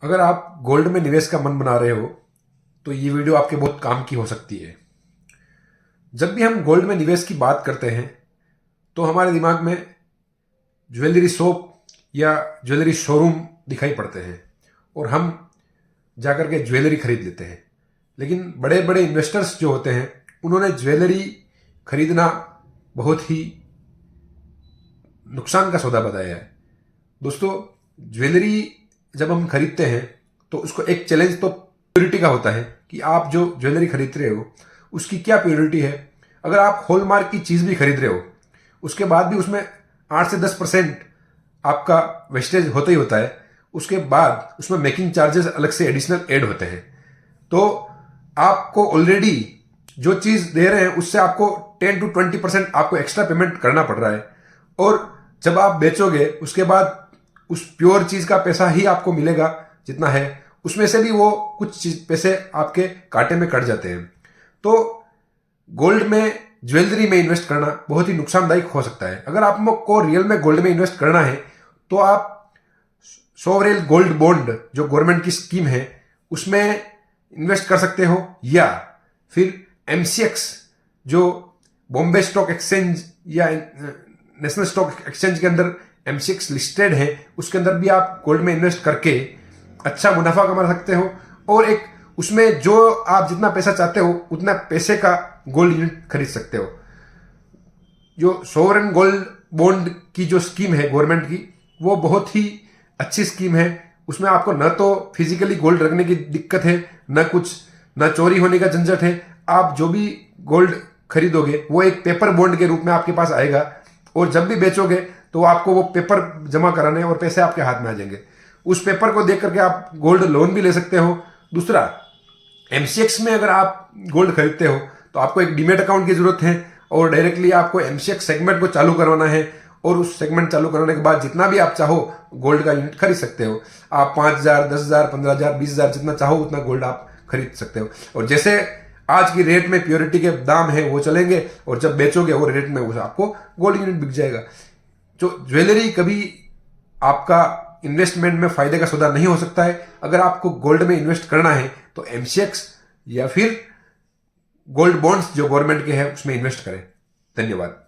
अगर आप गोल्ड में निवेश का मन बना रहे हो तो ये वीडियो आपके बहुत काम की हो सकती है। जब भी हम गोल्ड में निवेश की बात करते हैं तो हमारे दिमाग में ज्वेलरी शॉप या ज्वेलरी शोरूम दिखाई पड़ते हैं और हम जाकर के ज्वेलरी खरीद लेते हैं। लेकिन बड़े बड़े इन्वेस्टर्स जो होते हैं उन्होंने ज्वेलरी खरीदना बहुत ही नुकसान का सौदा बताया है। दोस्तों, ज्वेलरी जब हम खरीदते हैं तो उसको एक चैलेंज तो प्योरिटी का होता है कि आप जो ज्वेलरी खरीद रहे हो उसकी क्या प्योरिटी है। अगर आप हॉलमार्क की चीज़ भी खरीद रहे हो उसके बाद भी उसमें 8 से 10% आपका वेस्टेज होता ही होता है। उसके बाद उसमें मेकिंग चार्जेस अलग से एडिशनल ऐड होते हैं। तो आपको ऑलरेडी जो चीज़ दे रहे हैं उससे आपको 10 to 20% आपको एक्स्ट्रा पेमेंट करना पड़ रहा है। और जब आप बेचोगे उसके बाद उस प्योर चीज़ का पैसा ही आपको मिलेगा जितना है, उसमें से भी वो कुछ पैसे आपके कांटे में कट जाते हैं। तो गोल्ड में ज्वेलरी में इन्वेस्ट करना बहुत ही नुकसानदायक हो सकता है। अगर आपको रियल में गोल्ड में इन्वेस्ट करना है तो आप सोवरेन गोल्ड बॉन्ड जो गवर्नमेंट की स्कीम है उसमें इन्वेस्ट कर सकते हो, या फिर एमसीएक्स जो बॉम्बे स्टॉक एक्सचेंज या नेशनल स्टॉक एक्सचेंज के अंदर एमसीएक्स लिस्टेड है उसके अंदर भी आप गोल्ड में इन्वेस्ट करके अच्छा मुनाफा कमा सकते हो। और एक उसमें जो आप जितना पैसा चाहते हो उतना पैसे का गोल्ड यूनिट खरीद सकते हो। जो सोवरेन गोल्ड बॉन्ड की जो स्कीम है गवर्नमेंट की, वो बहुत ही अच्छी स्कीम है। उसमें आपको न तो फिजिकली गोल्ड रखने की दिक्कत है, न चोरी होने का झंझट है। आप जो भी गोल्ड खरीदोगे वो एक पेपर बॉन्ड के रूप में आपके पास आएगा और जब भी बेचोगे तो आपको वो पेपर जमा कराने और पैसे आपके हाथ में आ जाएंगे। उस पेपर को देख करके आप गोल्ड लोन भी ले सकते हो। दूसरा, एमसीएक्स में अगर आप गोल्ड खरीदते हो तो आपको एक डीमेट अकाउंट की जरूरत है और डायरेक्टली आपको एमसीएक्स सेगमेंट को चालू करवाना है। और उस सेगमेंट चालू करने के बाद जितना भी आप चाहो गोल्ड का यूनिट खरीद सकते हो। आप 5,000, 10,000, 15,000, 20,000 जितना चाहो उतना गोल्ड आप खरीद सकते हो। और जैसे आज की रेट में प्योरिटी के दाम है वो चलेंगे और जब बेचोगे वो रेट में आपको गोल्ड यूनिट बिक जाएगा। जो ज्वेलरी कभी आपका इन्वेस्टमेंट में फायदे का सौदा नहीं हो सकता है। अगर आपको गोल्ड में इन्वेस्ट करना है तो एमसीएक्स या फिर गोल्ड बॉन्ड्स जो गवर्नमेंट के हैं उसमें इन्वेस्ट करें। धन्यवाद।